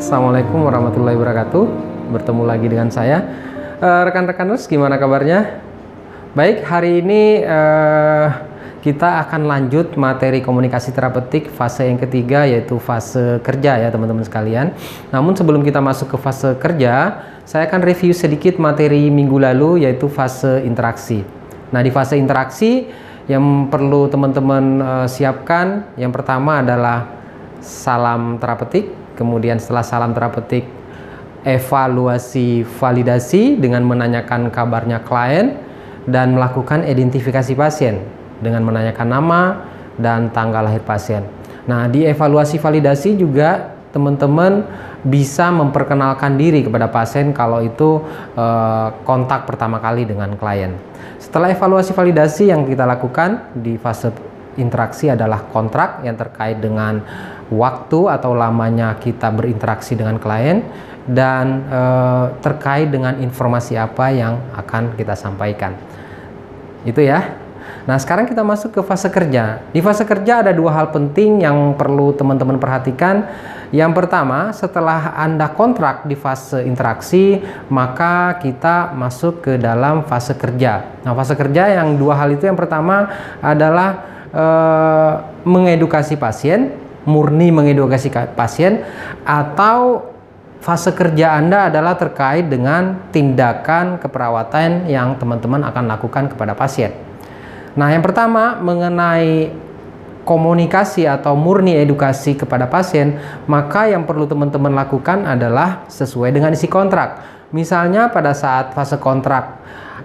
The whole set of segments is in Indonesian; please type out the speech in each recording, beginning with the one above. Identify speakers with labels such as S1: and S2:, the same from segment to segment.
S1: Assalamualaikum warahmatullahi wabarakatuh. Bertemu lagi dengan saya. Rekan-rekan nurse, gimana kabarnya? Baik, hari ini kita akan lanjut materi komunikasi terapeutik fase yang ketiga, yaitu fase kerja ya teman-teman sekalian. Namun sebelum kita masuk ke fase kerja, saya akan review sedikit materi minggu lalu, yaitu fase interaksi. Nah, di fase interaksi yang perlu teman-teman siapkan, yang pertama adalah salam terapeutik. Kemudian setelah salam terapeutik, evaluasi validasi dengan menanyakan kabarnya klien dan melakukan identifikasi pasien dengan menanyakan nama dan tanggal lahir pasien. Nah, di evaluasi validasi juga teman-teman bisa memperkenalkan diri kepada pasien kalau itu kontak pertama kali dengan klien. Setelah evaluasi validasi, yang kita lakukan di fase interaksi adalah kontrak yang terkait dengan waktu atau lamanya kita berinteraksi dengan klien dan terkait dengan informasi apa yang akan kita sampaikan. Itu ya. Nah, sekarang kita masuk ke fase kerja. Di fase kerja ada dua hal penting yang perlu teman-teman perhatikan. Yang pertama, setelah Anda kontrak di fase interaksi, maka kita masuk ke dalam fase kerja. Nah, fase kerja yang dua hal itu, yang pertama adalah mengedukasi pasien, murni mengedukasi pasien, atau fase kerja Anda adalah terkait dengan tindakan keperawatan yang teman-teman akan lakukan kepada pasien. Nah, yang pertama mengenai komunikasi atau murni edukasi kepada pasien, maka yang perlu teman-teman lakukan adalah sesuai dengan isi kontrak. Misalnya pada saat fase kontrak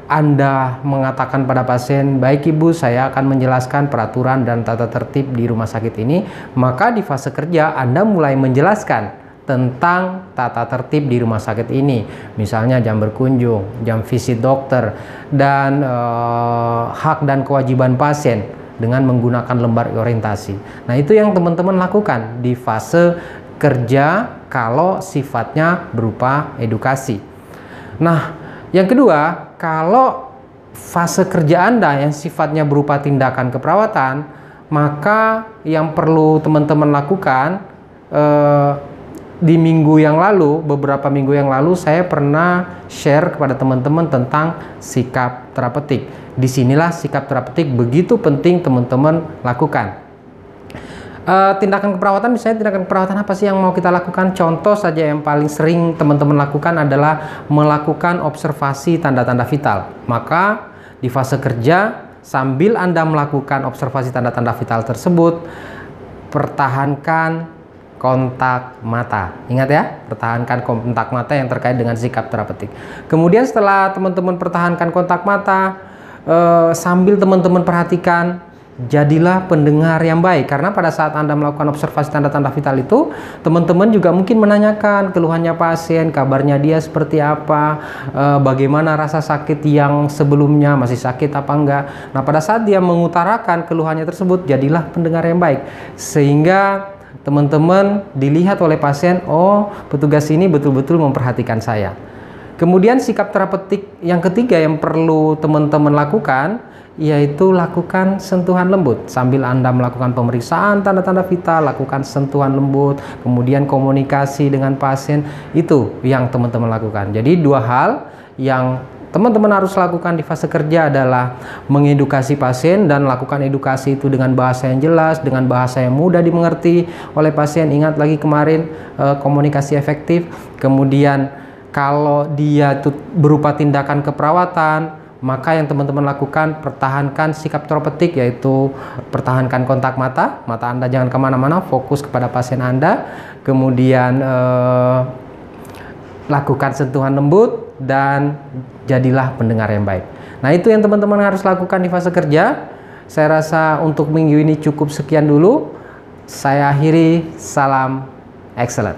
S1: Anda mengatakan pada pasien, baik Ibu, saya akan menjelaskan peraturan dan tata tertib di rumah sakit ini, maka di fase kerja Anda mulai menjelaskan tentang tata tertib di rumah sakit ini, misalnya jam berkunjung, jam visit dokter, dan hak dan kewajiban pasien dengan menggunakan lembar orientasi. Nah, itu yang teman-teman lakukan di fase kerja kalau sifatnya berupa edukasi. Nah, yang kedua, kalau fase kerja Anda yang sifatnya berupa tindakan keperawatan, maka yang perlu teman-teman lakukan di minggu yang lalu, beberapa minggu yang lalu, saya pernah share kepada teman-teman tentang sikap terapeutik. Disinilah sikap terapeutik begitu penting teman-teman lakukan. Tindakan keperawatan, misalnya tindakan keperawatan apa sih yang mau kita lakukan? Contoh saja yang paling sering teman-teman lakukan adalah melakukan observasi tanda-tanda vital. Maka di fase kerja, sambil Anda melakukan observasi tanda-tanda vital tersebut, pertahankan kontak mata. Ingat ya, pertahankan kontak mata yang terkait dengan sikap terapeutik. Kemudian setelah teman-teman pertahankan kontak mata, sambil teman-teman perhatikan, jadilah pendengar yang baik. Karena pada saat Anda melakukan observasi tanda-tanda vital itu, teman-teman juga mungkin menanyakan keluhannya pasien, kabarnya dia seperti apa, bagaimana rasa sakit yang sebelumnya, masih sakit apa enggak. Nah, pada saat dia mengutarakan keluhannya tersebut, jadilah pendengar yang baik. Sehingga teman-teman dilihat oleh pasien, oh, petugas ini betul-betul memperhatikan saya. Kemudian sikap terapeutik yang ketiga yang perlu teman-teman lakukan, yaitu lakukan sentuhan lembut. Sambil Anda melakukan pemeriksaan tanda-tanda vital, lakukan sentuhan lembut, kemudian komunikasi dengan pasien. Itu yang teman-teman lakukan. Jadi dua hal yang teman-teman harus lakukan di fase kerja adalah mengedukasi pasien dan lakukan edukasi itu dengan bahasa yang jelas, dengan bahasa yang mudah dimengerti oleh pasien. Ingat lagi kemarin komunikasi efektif. Kemudian kalau dia itu berupa tindakan keperawatan, maka yang teman-teman lakukan, pertahankan sikap terapeutik, yaitu pertahankan kontak mata. Mata Anda jangan kemana-mana, fokus kepada pasien Anda. Kemudian lakukan sentuhan lembut dan jadilah pendengar yang baik. Nah, itu yang teman-teman harus lakukan di fase kerja. Saya rasa untuk minggu ini cukup sekian dulu. Saya akhiri, salam excellent.